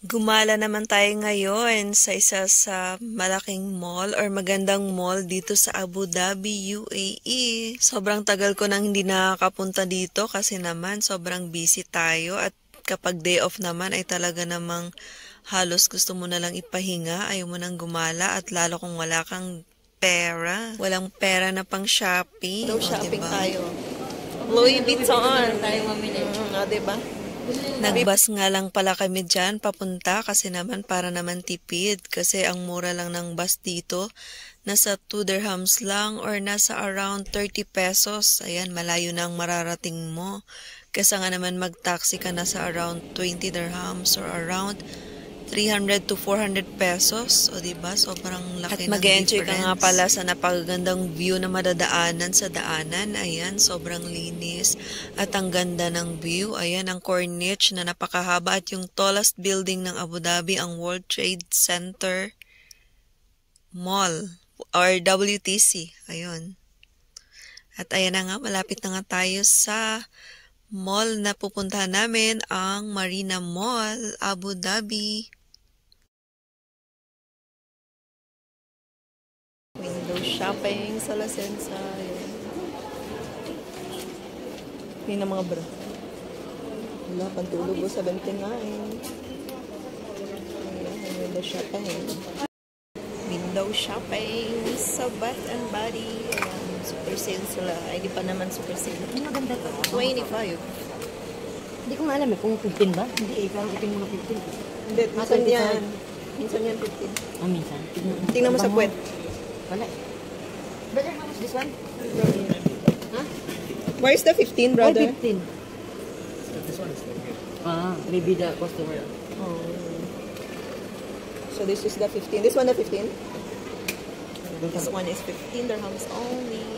Gumala naman tayo ngayon sa isa sa malaking mall or magandang mall dito sa Abu Dhabi, UAE. Sobrang tagal ko nang hindi nakakapunta dito kasi naman sobrang busy tayo at kapag day off naman ay talaga namang halos gusto mo na lang ipahinga, ayaw mo nang gumala at lalo kung wala kang pera. Walang pera na pang shopping. So, shopping tayo. Louis Vuitton. Tayo mamili. Diba? Nagbus nga lang pala kami dyan papunta kasi naman para naman tipid kasi ang mura lang ng bus dito nasa 2 dirhams lang or nasa around 30 pesos. Ayan, malayo na ang mararating mo. Kasi nga naman mag-taxi ka nasa around 20 dirhams or around 300 to 400 pesos. O diba? Sobrang laki ng difference. At mag-enjoy ka nga pala sa napakagandang view na madadaanan sa daanan. Ayan, sobrang linis. At ang ganda ng view. Ayan, ang Corniche na napakahaba at yung tallest building ng Abu Dhabi, ang World Trade Center Mall or WTC. Ayun. At ayan na nga, malapit na nga tayo sa mall na pupuntahan namin, ang Marina Mall, Abu Dhabi. Window shopping sa La Senza. Yun ang mga bra. Wala, pantulog ko 79. Ayan, window shopping. Window shopping sa Bath and Body. Ayan, super sale sila. Ay, di pa naman super sale. Ang maganda to. 25. Hindi ko nga alam kung 15 ba? Hindi, parang ito yung mga 15. Hindi, minsan yan. Minsan yan 15. Ah, minsan. Tingnan mo sa puwet. Wala. Brother, how much this one? Huh? Where's the 15, brother? 15. This one is okay. Ah, maybe the customer. Oh. So this is the 15. This one the 15? This one is 15 dirhams only.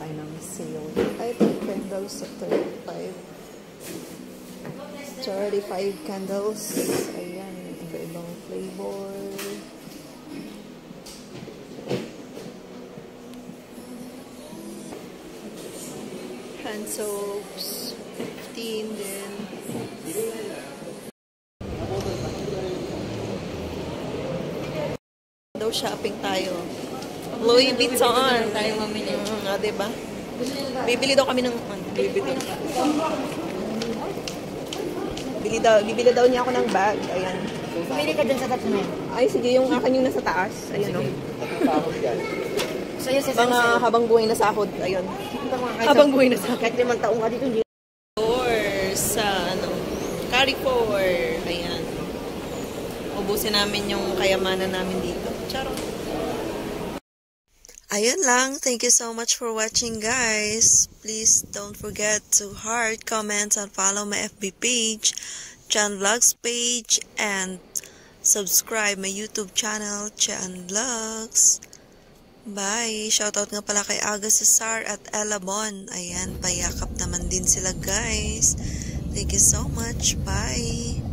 Tayo ng sale. I think candles at 35. 35 candles. Ayan, iba-ibang flavor. Hand soaps, 15 din. Daw shopping tayo. Louis Vuitton. Tayo mamili. Diba? Bibili daw kami ng Louis Vuitton. Bibili daw niya ako ng bag. Ayan. Pumili ka dun sa tatlo na yan. Ay, sige, yung akin yung nasa taas. Ayun, o. Sa'yo, sa Mga habang buhay na sahod. Ayun. Habang buhay na sahod. Kahit 5 taong ka dito, hindi. Sa, Carrefour. Ayan. Ubusin namin yung kayamanan namin dito. Charot. Ayun lang. Thank you so much for watching, guys. Please don't forget to heart, comment, and follow my FB page, Chan Vlogs page, and subscribe my YouTube channel, Chan Vlogs. Bye! Shoutout nga pala kay Aga Cesar at Ella Bon. Ayan, payakap naman din sila, guys. Thank you so much. Bye!